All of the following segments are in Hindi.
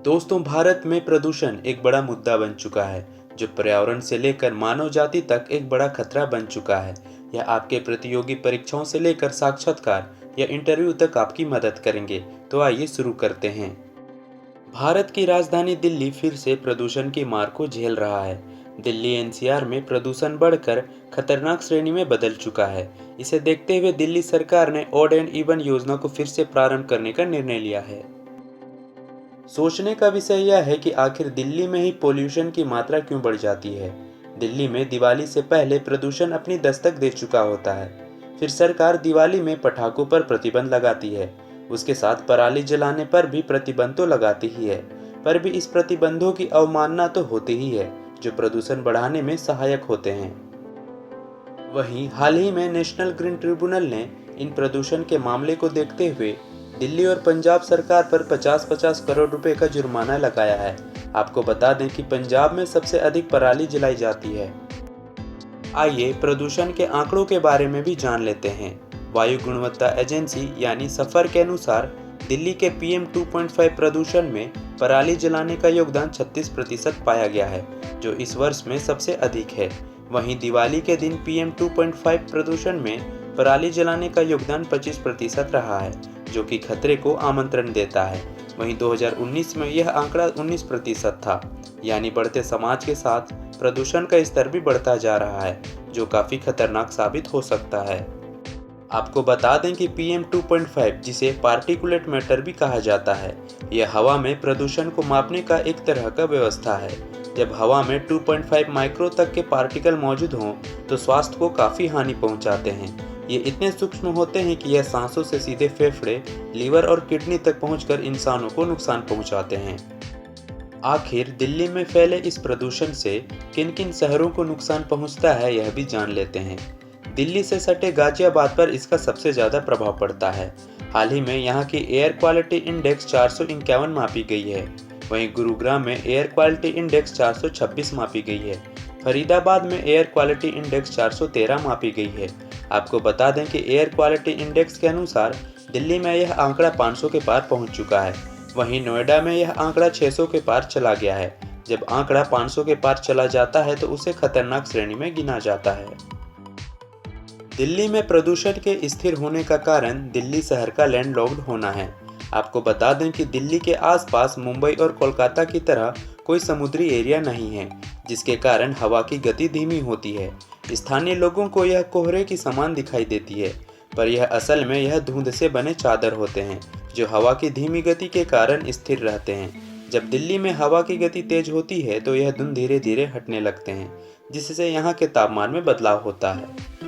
दोस्तों, भारत में प्रदूषण एक बड़ा मुद्दा बन चुका है, जो पर्यावरण से लेकर मानव जाति तक एक बड़ा खतरा बन चुका है। यह आपके प्रतियोगी परीक्षाओं से लेकर साक्षात्कार या इंटरव्यू तक आपकी मदद करेंगे। तो आइए शुरू करते हैं। भारत की राजधानी दिल्ली फिर से प्रदूषण की मार को झेल रहा है। दिल्ली एनसीआर में प्रदूषण बढ़कर खतरनाक श्रेणी में बदल चुका है। इसे देखते हुए दिल्ली सरकार ने ऑड एंड इवन योजना को फिर से प्रारंभ करने का निर्णय लिया है। सोचने का विषय यह है कि आखिर दिल्ली में ही पोल्यूशन की मात्रा क्यों बढ़ जाती है। दिल्ली में दिवाली से पहले प्रदूषण अपनी दस्तक दे चुका होता है। फिर सरकार दिवाली में पटाखों पर प्रतिबंध लगाती है। उसके साथ पराली जलाने पर भी प्रतिबंध तो लगाती ही है, पर भी इस प्रतिबंधों की अवमानना तो होती ही है, जो प्रदूषण बढ़ाने में सहायक होते हैं। वहीं हाल ही में नेशनल ग्रीन ट्रिब्यूनल ने इन प्रदूषण के मामले को देखते हुए दिल्ली और पंजाब सरकार पर 50-50 करोड़ रुपए का जुर्माना लगाया है। आपको बता दें कि पंजाब में सबसे अधिक पराली जलाई जाती है। आइए प्रदूषण के आंकड़ों के बारे में भी जान लेते हैं। वायु गुणवत्ता एजेंसी यानी सफर के अनुसार दिल्ली के PM 2.5 प्रदूषण में पराली जलाने का योगदान 36% पाया गया है, जो इस वर्ष में सबसे अधिक है। वहीं दिवाली के दिन PM 2.5 प्रदूषण में पराली जलाने का योगदान 25% रहा है, जो कि खतरे को आमंत्रण देता है। वहीं 2019 में यह आंकड़ा 19% था। यानी बढ़ते समाज के साथ प्रदूषण का स्तर भी बढ़ता जा रहा है, जो काफी खतरनाक साबित हो सकता है। आपको बता दें कि PM 2.5, जिसे पार्टिकुलेट मैटर भी कहा जाता है, यह हवा में प्रदूषण को मापने का एक तरह का व्यवस्था है। जब हवा में 2.5 माइक्रो तक के पार्टिकल मौजूद हों तो स्वास्थ्य को काफ़ी हानि पहुंचाते हैं। ये इतने सूक्ष्म होते हैं कि यह सांसों से सीधे फेफड़े, लीवर और किडनी तक पहुंचकर इंसानों को नुकसान पहुंचाते हैं। आखिर दिल्ली में फैले इस प्रदूषण से किन किन शहरों को नुकसान पहुंचता है, यह भी जान लेते हैं। दिल्ली से सटे गाजियाबाद पर इसका सबसे ज़्यादा प्रभाव पड़ता है। हाल ही में यहाँ की एयर क्वालिटी इंडेक्स 451 मापी गई है। वहीं गुरुग्राम में एयर क्वालिटी इंडेक्स 426 मापी गई है। फरीदाबाद में एयर क्वालिटी इंडेक्स 413 मापी गई है। आपको बता दें कि एयर क्वालिटी इंडेक्स के अनुसार दिल्ली में यह आंकड़ा 500 के पार पहुंच चुका है। वहीं नोएडा में यह आंकड़ा 600 के पार चला गया है। जब आंकड़ा 500 के पार चला जाता है तो उसे खतरनाक श्रेणी में गिना जाता है। दिल्ली में प्रदूषण के स्थिर होने का कारण दिल्ली शहर का लैंडलॉक्ड होना है। आपको बता दें कि दिल्ली के आसपास मुंबई और कोलकाता की तरह कोई समुद्री एरिया नहीं है, जिसके कारण हवा की गति धीमी होती है। स्थानीय लोगों को यह कोहरे की समान दिखाई देती है, पर यह असल में यह धुंध से बने चादर होते हैं, जो हवा की धीमी गति के कारण स्थिर रहते हैं। जब दिल्ली में हवा की गति तेज होती है तो यह धुंध धीरे धीरे हटने लगते हैं, जिससे यहाँ के तापमान में बदलाव होता है।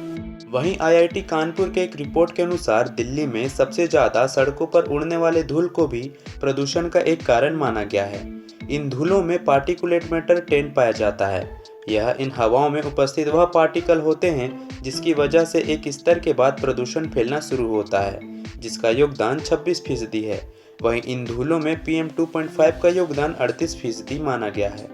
वहीं IIT कानपुर के एक रिपोर्ट के अनुसार दिल्ली में सबसे ज़्यादा सड़कों पर उड़ने वाले धूल को भी प्रदूषण का एक कारण माना गया है। इन धूलों में पार्टिकुलेट मैटर 10 पाया जाता है। यह इन हवाओं में उपस्थित वह पार्टिकल होते हैं जिसकी वजह से एक स्तर के बाद प्रदूषण फैलना शुरू होता है, जिसका योगदान 26% है। वहीं इन धूलों में PM 2.5 का योगदान 38% माना गया है।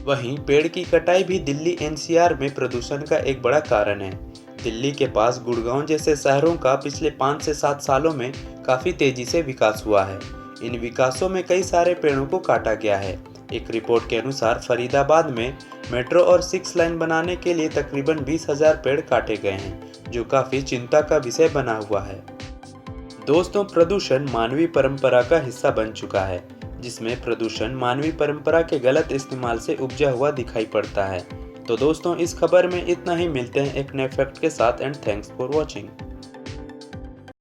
वहीं पेड़ की कटाई भी दिल्ली NCR में प्रदूषण का एक बड़ा कारण है। दिल्ली के पास गुड़गांव जैसे शहरों का पिछले 5 से 7 सालों में काफ़ी तेजी से विकास हुआ है। इन विकासों में कई सारे पेड़ों को काटा गया है। एक रिपोर्ट के अनुसार फरीदाबाद में मेट्रो और 6 लाइन बनाने के लिए तकरीबन 20,000 पेड़ काटे गए हैं, जो काफ़ी चिंता का विषय बना हुआ है। दोस्तों, प्रदूषण मानवीय परंपरा का हिस्सा बन चुका है, जिसमें प्रदूषण मानवीय परंपरा के गलत इस्तेमाल से उपजा हुआ दिखाई पड़ता है। तो दोस्तों, इस खबर में इतना ही। मिलते हैं एक नए फैक्ट के साथ एंड थैंक्स फॉर वॉचिंग।